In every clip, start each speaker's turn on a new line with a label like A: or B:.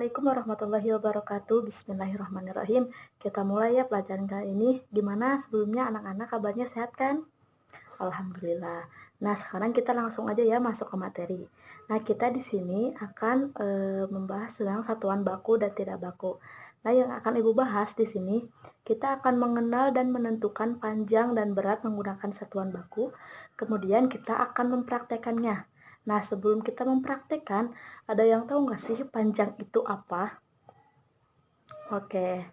A: Assalamualaikum warahmatullahi wabarakatuh. Bismillahirrahmanirrahim. Kita mulai ya pelajaran kali ini. Gimana sebelumnya anak-anak kabarnya sehat kan? Alhamdulillah. Nah, sekarang kita langsung aja ya masuk ke materi. Nah, kita di sini akan membahas tentang satuan baku dan tidak baku. Nah, yang akan Ibu bahas di sini, kita akan mengenal dan menentukan panjang dan berat menggunakan satuan baku. Kemudian kita akan mempraktekannya. Nah, sebelum kita mempraktekkan, ada yang tahu nggak sih panjang itu apa? Oke,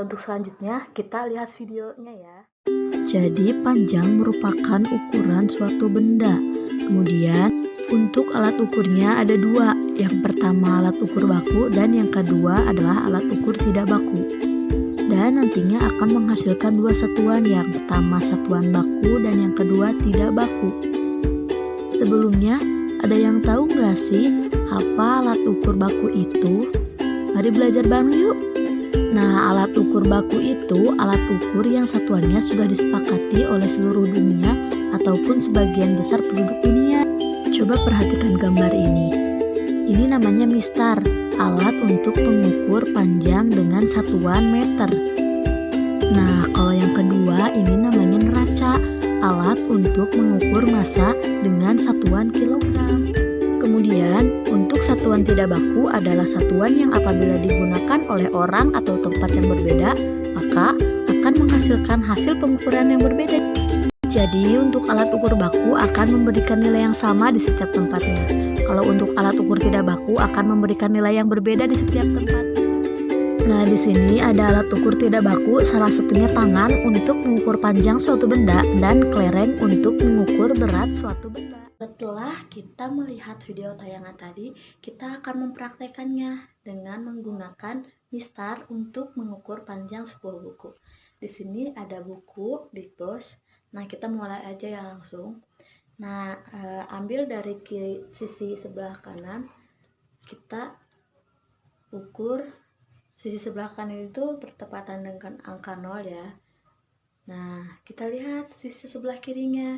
A: untuk selanjutnya kita lihat videonya ya.
B: Jadi panjang merupakan ukuran suatu benda. Kemudian untuk alat ukurnya ada dua. Yang pertama alat ukur baku dan yang kedua adalah alat ukur tidak baku. Dan nantinya akan menghasilkan dua satuan, yang pertama satuan baku dan yang kedua tidak baku. Sebelumnya, ada yang tahu nggak sih apa alat ukur baku itu? Mari belajar bareng yuk. Nah, alat ukur baku itu alat ukur yang satuannya sudah disepakati oleh seluruh dunia ataupun sebagian besar penduduk dunia. Coba perhatikan gambar ini. Ini namanya mistar, alat untuk mengukur panjang dengan satuan meter. Nah, kalau yang kedua ini namanya neraca, alat untuk mengukur massa dengan satuan kilogram. Kemudian, untuk satuan tidak baku adalah satuan yang apabila digunakan oleh orang atau tempat yang berbeda, maka akan menghasilkan hasil pengukuran yang berbeda. Jadi, untuk alat ukur baku akan memberikan nilai yang sama di setiap tempatnya. Kalau untuk alat ukur tidak baku akan memberikan nilai yang berbeda di setiap tempat. Nah, di sini ada alat ukur tidak baku, salah satunya tangan untuk mengukur panjang suatu benda dan kelereng untuk mengukur berat suatu benda.
A: Setelah kita melihat video tayangan tadi, kita akan mempraktekannya dengan menggunakan mistar untuk mengukur panjang sebuah buku. Di sini ada buku Big Boss. Nah, kita mulai aja ya langsung. Nah, ambil dari sisi sebelah kanan, kita ukur sisi sebelah kanan itu bertepatan dengan angka 0 ya. Nah, kita lihat sisi sebelah kirinya.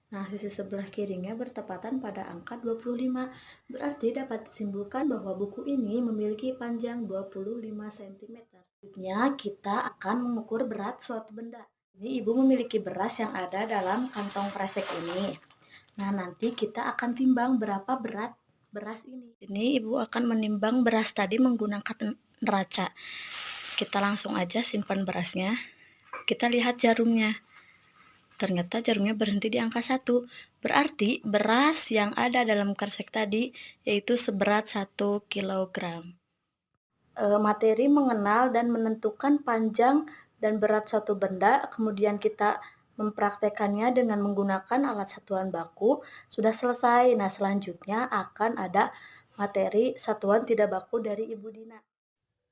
A: Nah, sisi sebelah kirinya bertepatan pada angka 25. Berarti dapat disimpulkan bahwa buku ini memiliki panjang 25 cm. Selanjutnya, kita akan mengukur berat suatu benda. Ini Ibu memiliki beras yang ada dalam kantong kresek ini. Nah, nanti kita akan timbang berapa berat beras ini. Ini Ibu akan menimbang beras tadi menggunakan neraca. Kita langsung aja simpan berasnya. Kita lihat jarumnya. Ternyata jarumnya berhenti di angka 1. Berarti beras yang ada dalam kresek tadi yaitu seberat 1 kg. Materi mengenal dan menentukan panjang dan berat suatu benda, kemudian kita mempraktekannya dengan menggunakan alat satuan baku, sudah selesai. Nah, selanjutnya akan ada materi satuan tidak baku dari Ibu Dina.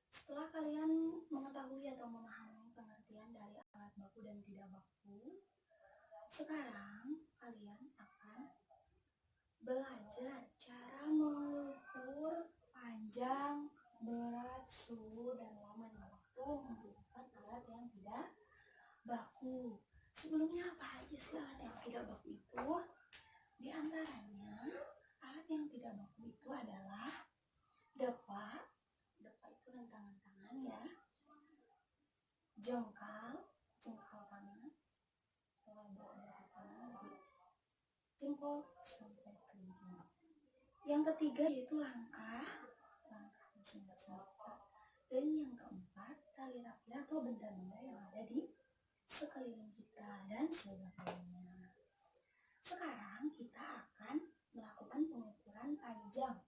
C: Setelah kalian mengetahui atau memahami pengertian dari alat baku dan tidak baku, sekarang kalian akan belajar cara mengukur panjang, berat, suhu, dan lamanya waktu menggunakan alat yang tidak baku. Sebelumnya apa aja sih alat yang tidak baku itu? Di antaranya, alat yang tidak baku itu adalah depa. Depa itu rentangan tangan ya. Jengkal tangan, lebar dari tangan dari jempol sampai kelingking. Yang ketiga yaitu langkah masing-masing kita. Dan yang keempat, tali rapi atau benda-benda yang ada di sekeliling kita dan sebagainya. Sekarang kita akan melakukan pengukuran panjang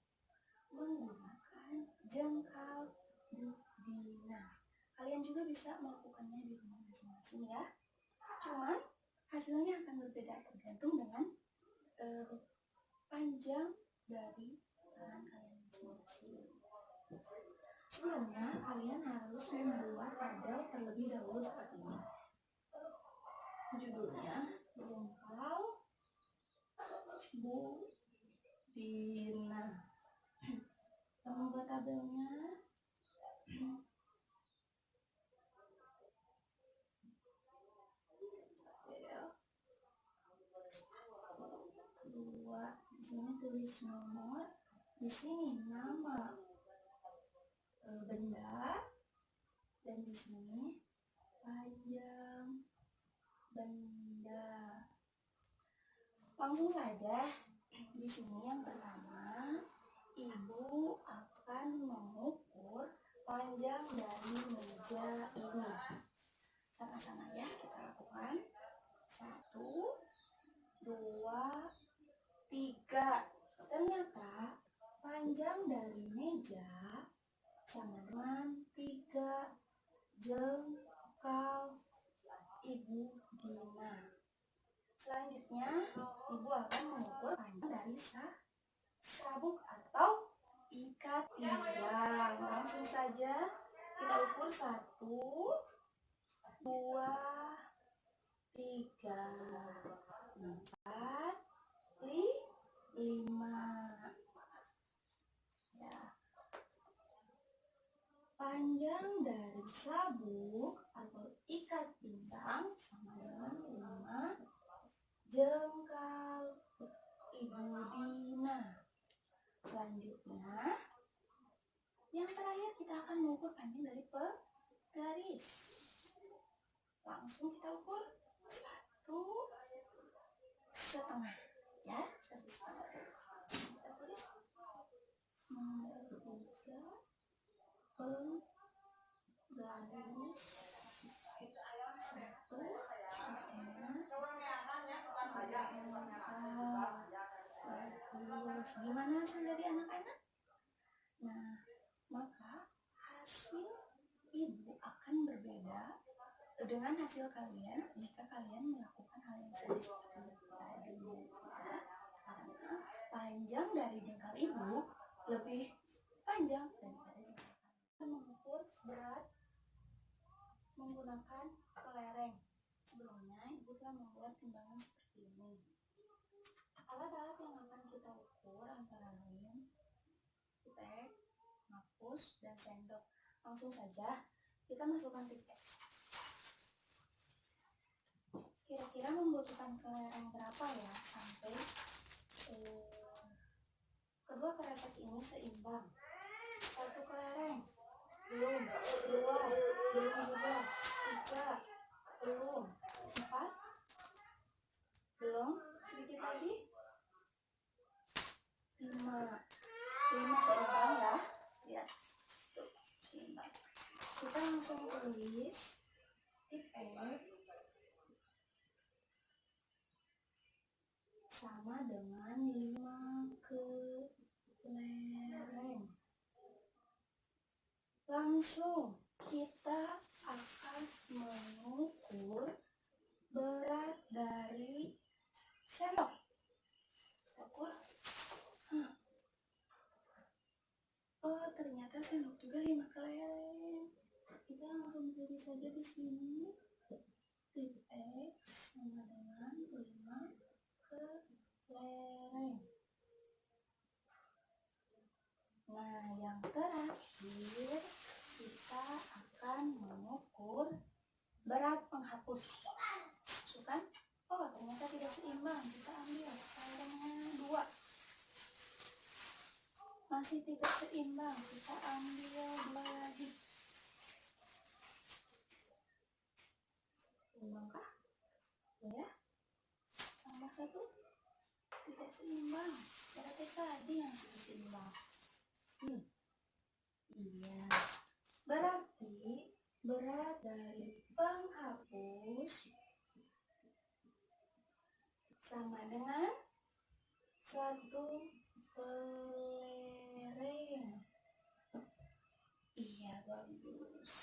C: menggunakan jengkal bina. Kalian juga bisa melakukannya di rumah masing-masing ya. Cuman hasilnya akan berbeda tergantung dengan panjang dari tangan kalian masing-masing. Sebelumnya kalian harus membuat tabel terlebih dahulu seperti ini. Judulnya jengkal bina. Kita membuat tabelnya. Di sini tulis nomor, di sini nama. benda, dan di sini panjang benda. Langsung saja, di sini yang pertama, ibu akan mengukur panjang dari meja ini. Sama-sama ya, kita lakukan. 1, 2, 3. Ternyata panjang dari meja sama dengan 3 jengkal Ibu Gina. Selanjutnya, ibu akan mengukur panjang dari sabuk atau ikat pinggang. Langsung saja kita ukur 1, 2, 3, 4, 5. Ya. Panjang dari sabuk atau ikat pinggang sama dengan 5 jengkal Ibu Dina. Selanjutnya, yang terakhir kita akan mengukur panjang dari penggaris. Langsung kita ukur 1,5 ya, 1,5. Kita tulis nomor 3 penggaris 1,5. Bagus. Gimana hasil dari anak-anak? Nah, maka hasil ibu akan berbeda dengan hasil kalian jika kalian melakukan hal yang sama seperti tadi. Karena panjang dari jengkal ibu lebih panjang daripada jengkal kalian. Kita mengukur berat menggunakan kelereng. Sebelumnya ibu telah membuat timbangan seperti ini. Alat-alat yang akan kita ukur antara lain pipet, ngapus, dan sendok. Langsung saja kita masukkan pipet. Kira-kira membutuhkan kelereng berapa ya sampai kedua kresek ini seimbang? 1 kelereng belum, 2 belum juga, 3 belum, 4 belum, sedikit lagi, 5 seimbang ya. Lihat tuh, seimbang. Kita langsung tulis pipet sama dengan 5 kelereng. Langsung kita akan mengukur berat dari sendok. Ukur. Oh, ternyata sendok juga 5 kelereng. Kita langsung tulis saja di sini. Tip X sama dengan 5 kelereng. Nah, yang terakhir kita akan mengukur berat penghapus. Masukkan. Oh, ternyata tidak seimbang. Kita ambil kelerengnya 2. Masih tidak seimbang. Kita ambil 2 lagi. Seimbangkah? Ya. Tambah 1. Tidak seimbang. Berarti tadi yang tidak seimbang. Iya. Berarti berat dari penghapus sama dengan 1 kelereng. Iya, bagus.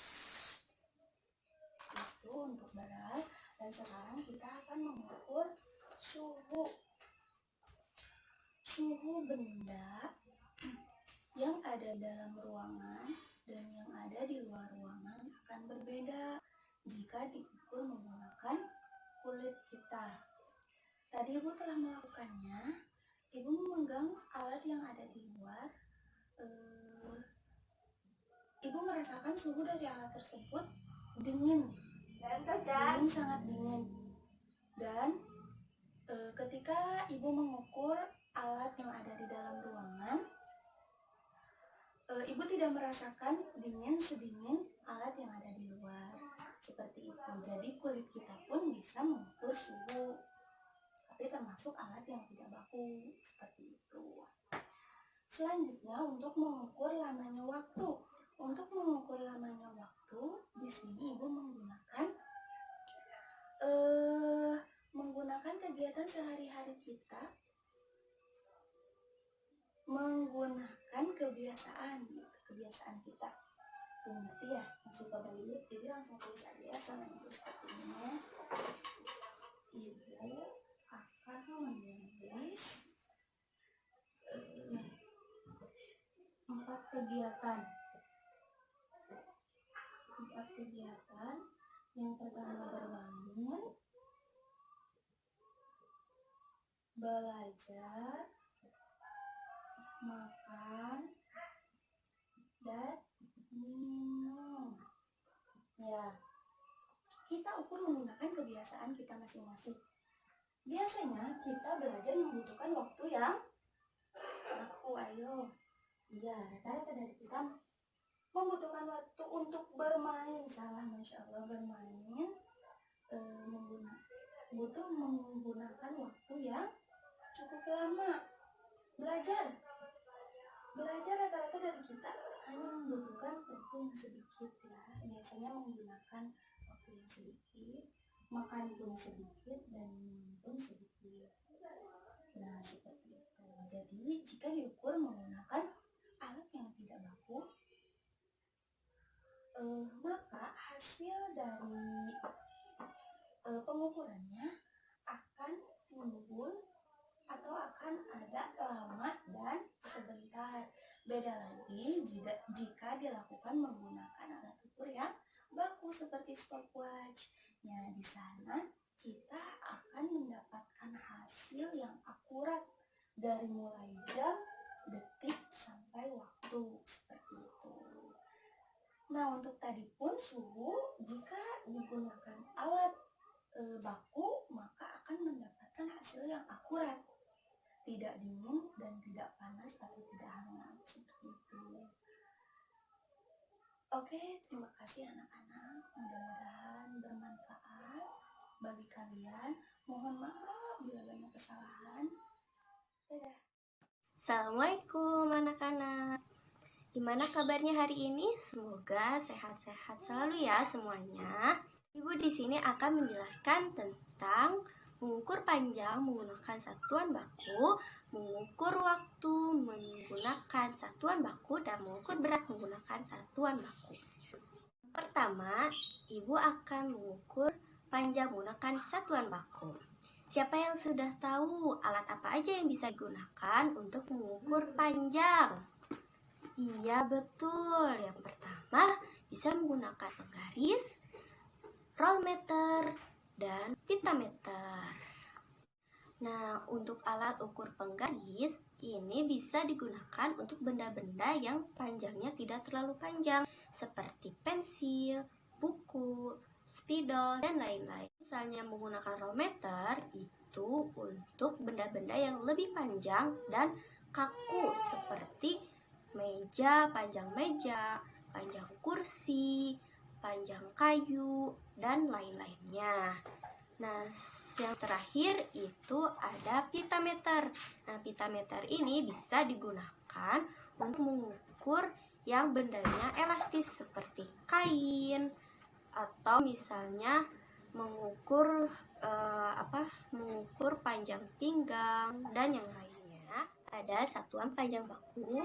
C: Itu untuk berat. Dan sekarang kita akan mengukur suhu benda yang ada dalam ruangan dan yang ada di luar ruangan akan berbeda jika diukur menggunakan kulit kita. Tadi ibu telah melakukannya. Ibu memegang alat yang ada di luar. Ibu merasakan suhu dari alat tersebut dingin, sangat dingin. Dan ketika ibu mengukur alat yang ada di dalam ruangan, ibu tidak tidak merasakan dingin sedingin alat yang ada di luar. Seperti itu. Jadi kulit kita pun bisa mengukur suhu. Tapi termasuk alat yang tidak baku. Seperti itu. Selanjutnya untuk mengukur lamanya waktu. Untuk mengukur lamanya waktu, di sini Ibu menggunakan kegiatan sehari-hari kita, menggunakan kebiasaan kita. Ngerti ya? Masih kebaliknya, jadi langsung tulis aja ya sama Ibu seperti ini. Ibu akan menulis 4 kegiatan. Yang pertama berbangun, belajar, makan, dan minum. Ya, kita ukur menggunakan kebiasaan kita masing-masing. Biasanya kita belajar membutuhkan waktu yang iya, rata-rata dari kita membutuhkan waktu untuk bermain. Masya Allah, bermain butuh menggunakan waktu yang cukup lama. Belajar rata-rata dari kita hanya membutuhkan waktu yang sedikit ya. Biasanya menggunakan waktu yang sedikit, makan pun sedikit, dan minum pun sedikit. Nah, seperti itu. Jadi jika diukur menggunakan alat yang tidak baku, maka hasil dari pengukurannya akan timbul atau akan ada lama dan sebentar. Beda lagi jika dilakukan menggunakan alat ukur yang baku seperti stopwatch. Nah, di sana kita akan mendapatkan hasil yang akurat dari mulai jam, detik, sampai waktu. Seperti itu. Nah, untuk tadi pun suhu, jika digunakan alat baku, maka akan mendapatkan hasil yang akurat. Tidak dingin dan tidak panas atau tidak hangat. Seperti itu. Oke, terima kasih anak-anak. Mudah-mudahan bermanfaat bagi kalian. Mohon maaf bila banyak kesalahan. Dadah.
D: Assalamualaikum anak-anak. Gimana kabarnya hari ini? Semoga sehat-sehat selalu ya semuanya. Ibu di sini akan menjelaskan tentang mengukur panjang menggunakan satuan baku, mengukur waktu menggunakan satuan baku, dan mengukur berat menggunakan satuan baku. Pertama, Ibu akan mengukur panjang menggunakan satuan baku. Siapa yang sudah tahu alat apa aja yang bisa digunakan untuk mengukur panjang? Iya, betul. Yang pertama, bisa menggunakan penggaris, rollmeter, dan pitameter. Nah, untuk alat ukur penggaris, ini bisa digunakan untuk benda-benda yang panjangnya tidak terlalu panjang, seperti pensil, buku, spidol, dan lain-lain. Misalnya menggunakan rollmeter, itu untuk benda-benda yang lebih panjang dan kaku, seperti meja, panjang kursi, panjang kayu, dan lain-lainnya. Nah, yang terakhir itu ada pitameter. Nah, pitameter ini bisa digunakan untuk mengukur yang bendanya elastis seperti kain, atau misalnya mengukur panjang pinggang dan yang lainnya. Ada satuan panjang baku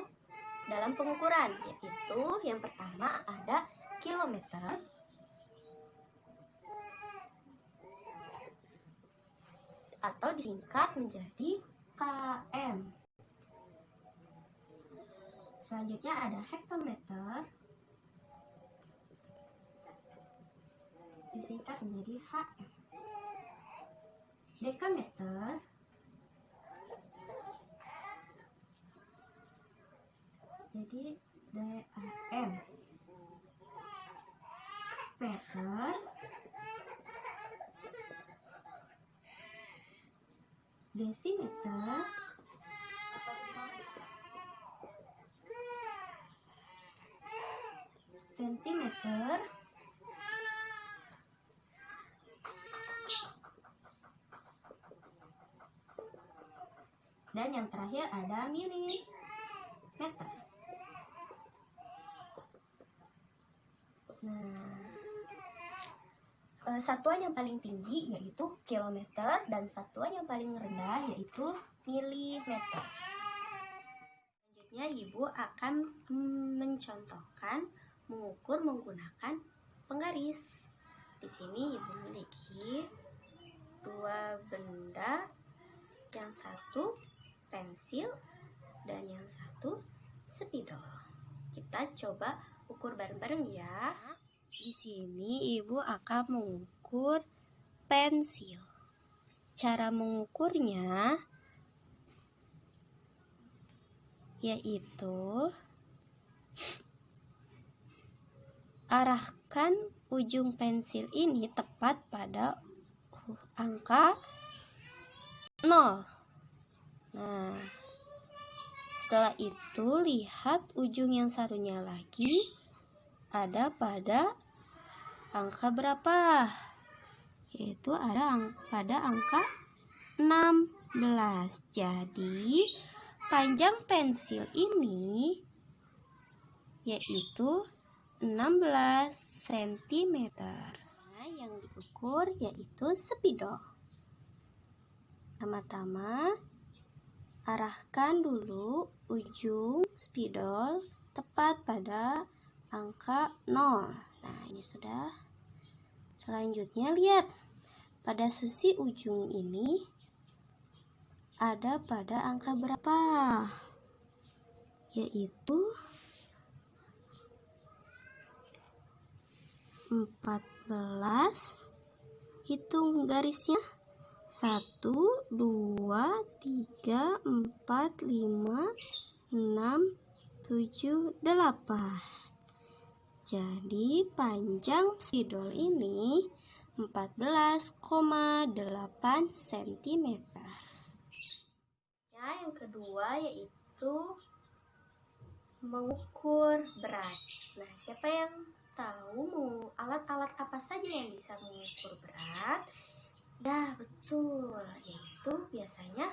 D: dalam pengukuran, yaitu yang pertama ada kilometer, atau disingkat menjadi km. Selanjutnya ada hektometer, disingkat menjadi hm. Dekameter, jadi DAM. Meter, desimeter, Dan yang terakhir ada milimeter. Nah, satuan yang paling tinggi yaitu kilometer dan satuan yang paling rendah yaitu milimeter. Selanjutnya Ibu akan mencontohkan mengukur menggunakan penggaris. Di sini Ibu memiliki dua benda, yang satu pensil dan yang satu spidol. Kita coba ukur bareng-bareng ya. Di sini Ibu akan mengukur pensil. Cara mengukurnya yaitu arahkan ujung pensil ini tepat pada angka 0. Nah, setelah itu lihat ujung yang satunya lagi ada pada angka berapa? Yaitu ada pada angka 16. Jadi panjang pensil ini yaitu 16 cm. Nah, yang diukur yaitu spidol. Pertama-tama arahkan dulu ujung spidol tepat pada angka 0. Nah, ini sudah. Selanjutnya lihat pada sisi ujung ini ada pada angka berapa? Yaitu 14. Hitung garisnya. 1, 2, 3, 4, 5, 6, 7, 8. Jadi panjang spidol ini 14,8 cm. Ya, yang kedua yaitu mengukur berat. Nah, siapa yang tahu alat-alat apa saja yang bisa mengukur berat? Ya, betul, yaitu biasanya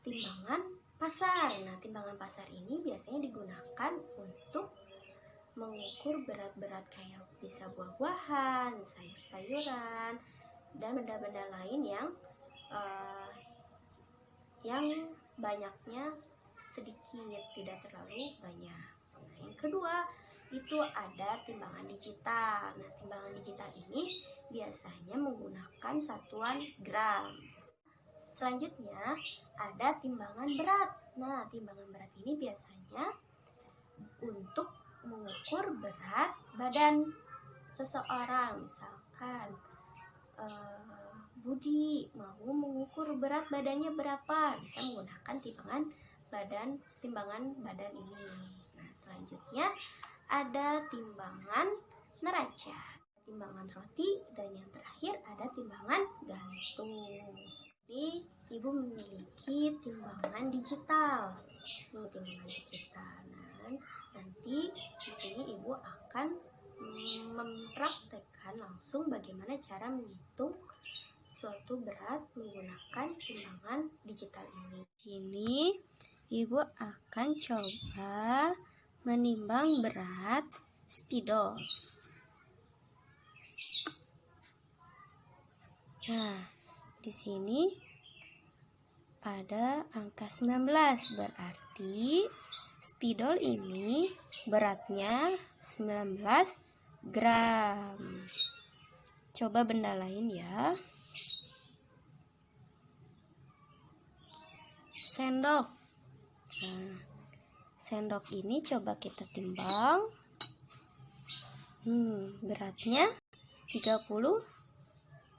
D: timbangan pasar. Nah, timbangan pasar ini biasanya digunakan untuk mengukur berat-berat kayak bisa buah-buahan, sayur-sayuran, dan benda-benda lain yang banyaknya sedikit, tidak terlalu banyak. Nah, yang kedua itu ada timbangan digital. Nah, timbangan digital ini biasanya menggunakan satuan gram. Selanjutnya ada timbangan berat. Nah, timbangan berat ini biasanya untuk mengukur berat badan seseorang. Misalkan Budi mau mengukur berat badannya berapa, bisa menggunakan timbangan badan ini. Nah, selanjutnya ada timbangan neraca, timbangan roti, dan yang terakhir ada timbangan gantung. Jadi Ibu memiliki timbangan digital. Ini timbangan digital. Nah, nanti di sini Ibu akan mempraktekkan langsung bagaimana cara menghitung suatu berat menggunakan timbangan digital ini. Di sini Ibu akan coba menimbang berat spidol. Nah, di sini ada angka 19, berarti spidol ini beratnya 19 gram. Coba benda lain ya. Sendok. Nah, sendok ini coba kita timbang. Beratnya 30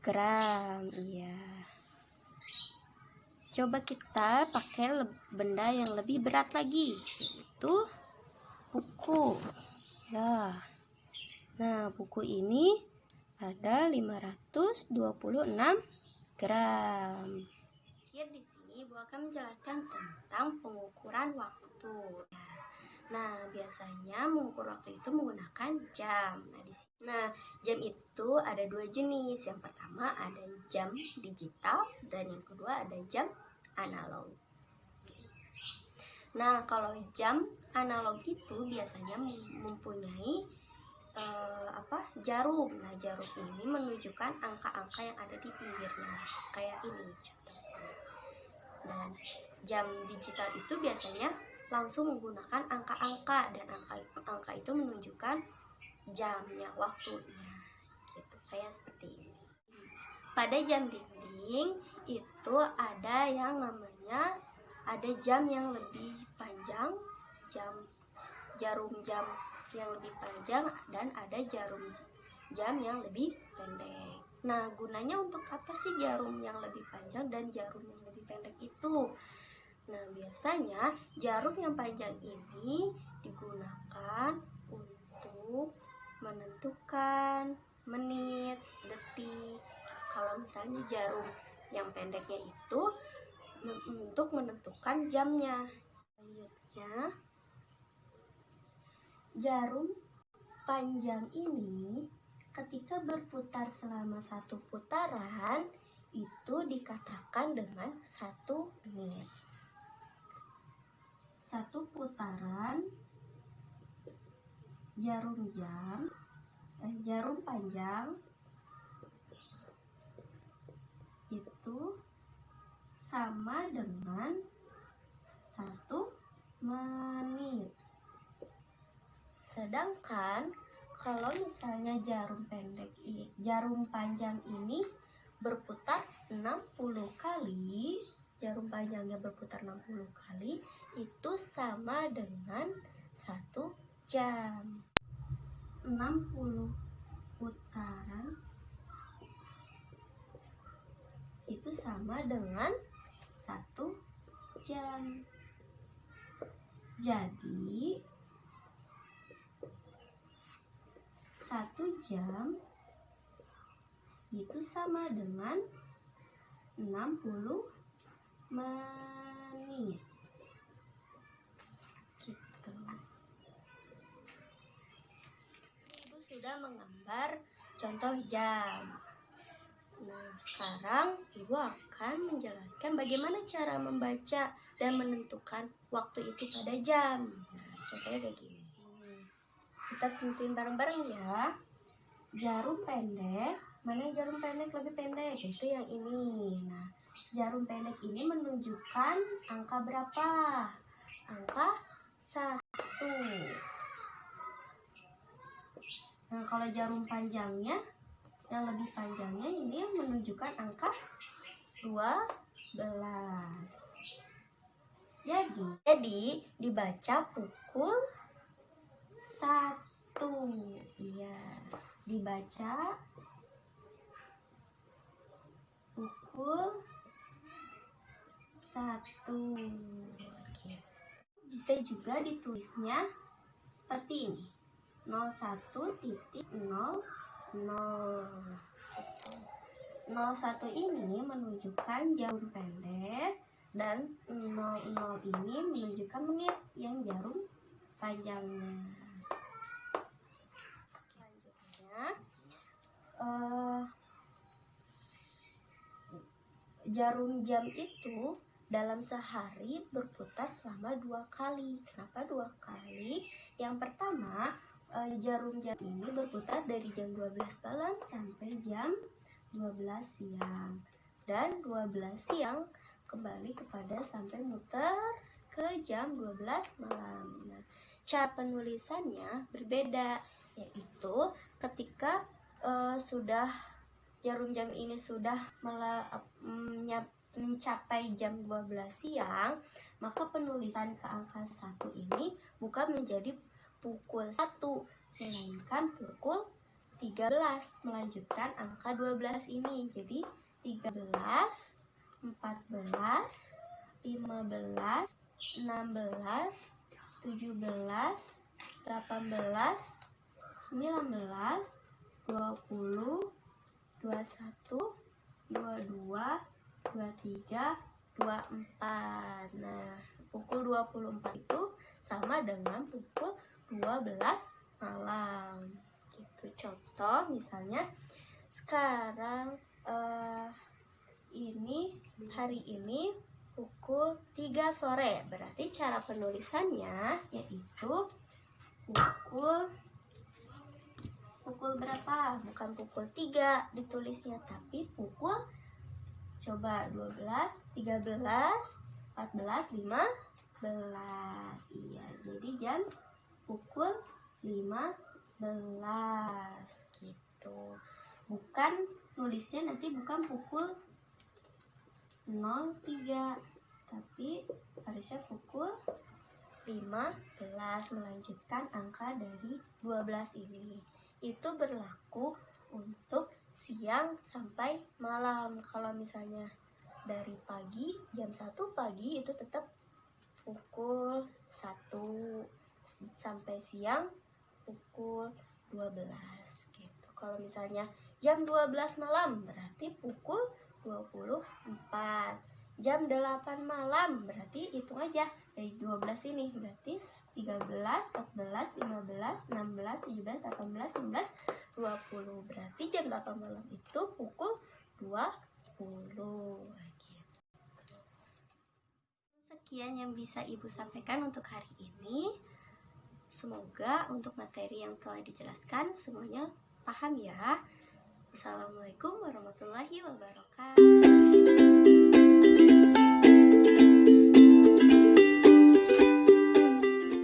D: gram. Iya. Coba kita pakai benda yang lebih berat lagi, yaitu buku. Ya. Nah, buku ini ada 526 gram. Di sini Ibu akan menjelaskan tentang pengukuran waktu. Nah, biasanya mengukur waktu itu menggunakan jam. Nah, jam itu ada dua jenis. Yang pertama ada jam digital dan yang kedua ada jam analog. Nah, kalau jam analog itu biasanya mempunyai jarum. Nah, jarum ini menunjukkan angka-angka yang ada di pinggirnya, kayak ini contohnya. Dan jam digital itu biasanya langsung menggunakan angka-angka, dan angka itu menunjukkan jamnya, waktunya, gitu, kayak seperti ini. Pada jam dinding itu ada yang namanya jam yang lebih panjang, jarum jam yang lebih panjang, dan ada jarum jam yang lebih pendek. Nah, gunanya untuk apa sih jarum yang lebih panjang dan jarum yang lebih pendek itu? Nah, biasanya jarum yang panjang ini digunakan untuk menentukan menit, detik. Kalau misalnya jarum yang pendeknya itu untuk menentukan jamnya. Selanjutnya, jarum panjang ini ketika berputar selama 1 putaran itu dikatakan dengan 1 menit. 1 putaran jarum panjang itu sama dengan 1 menit. Sedangkan kalau misalnya jarum panjang ini berputar 60 kali, jarum panjangnya berputar 60 kali, itu sama dengan 1 jam. 60 putaran itu sama dengan 1 jam. Jadi 1 jam itu sama dengan 60 menit. Gitu. Ibu sudah menggambar contoh jam. Nah, sekarang Ibu akan menjelaskan bagaimana cara membaca dan menentukan waktu itu pada jam. Nah, contohnya kayak gini. Kita tentuin bareng-bareng ya. Jarum pendek, mana jarum pendek lebih pendek? Itu yang ini. Nah, jarum pendek ini menunjukkan angka berapa? Angka 1. Nah, kalau jarum panjangnya, yang lebih panjangnya ini menunjukkan angka 12. Jadi dibaca pukul 1. Iya, dibaca pukul 1. Bisa juga ditulisnya seperti ini. 01.00. 01 ini menunjukkan jarum pendek, dan 00 ini menunjukkan menit yang jarum panjangnya. Selanjutnya, jarum jam itu dalam sehari berputar selama 2 kali. Kenapa 2 kali? Yang pertama, jarum jam ini berputar dari jam 12 malam sampai jam 12 siang. Dan 12 siang kembali kepada sampai muter ke jam 12 malam. Nah, cara penulisannya berbeda, yaitu ketika jarum jam ini sudah mencapai jam 12 siang, maka penulisan ke angka 1 ini bukan menjadi pukul 1, melainkan pukul 13, melanjutkan angka 12 ini. Jadi 13, 14, 15, 16, 17, 18, 19, 20, 21, 22, 23, 24. Nah, pukul 24 itu sama dengan pukul 12 malam. Gitu. Contoh misalnya sekarang hari ini pukul 3 sore. Berarti cara penulisannya yaitu pukul berapa? Bukan pukul 3 ditulisnya, tapi pukul, coba, 12, 13, 14, 15. Iya, jadi jam pukul 15 gitu. Bukan nulisnya nanti bukan pukul 03, tapi harusnya pukul 15, melanjutkan angka dari 12 ini. Itu berlaku untuk siang sampai malam. Kalau misalnya dari pagi, jam 1 pagi itu tetap pukul 1 sampai siang pukul 12 gitu. Kalau misalnya jam 12 malam berarti pukul 24. Jam 8 malam berarti hitung aja dari 12 ini, berarti 13, 14, 15, 16, 17, 18, 19, 20. Berarti jam 8 malam itu pukul 20 gitu. Sekian yang bisa Ibu sampaikan untuk hari ini. Semoga untuk materi yang telah dijelaskan semuanya paham ya. Assalamualaikum warahmatullahi wabarakatuh.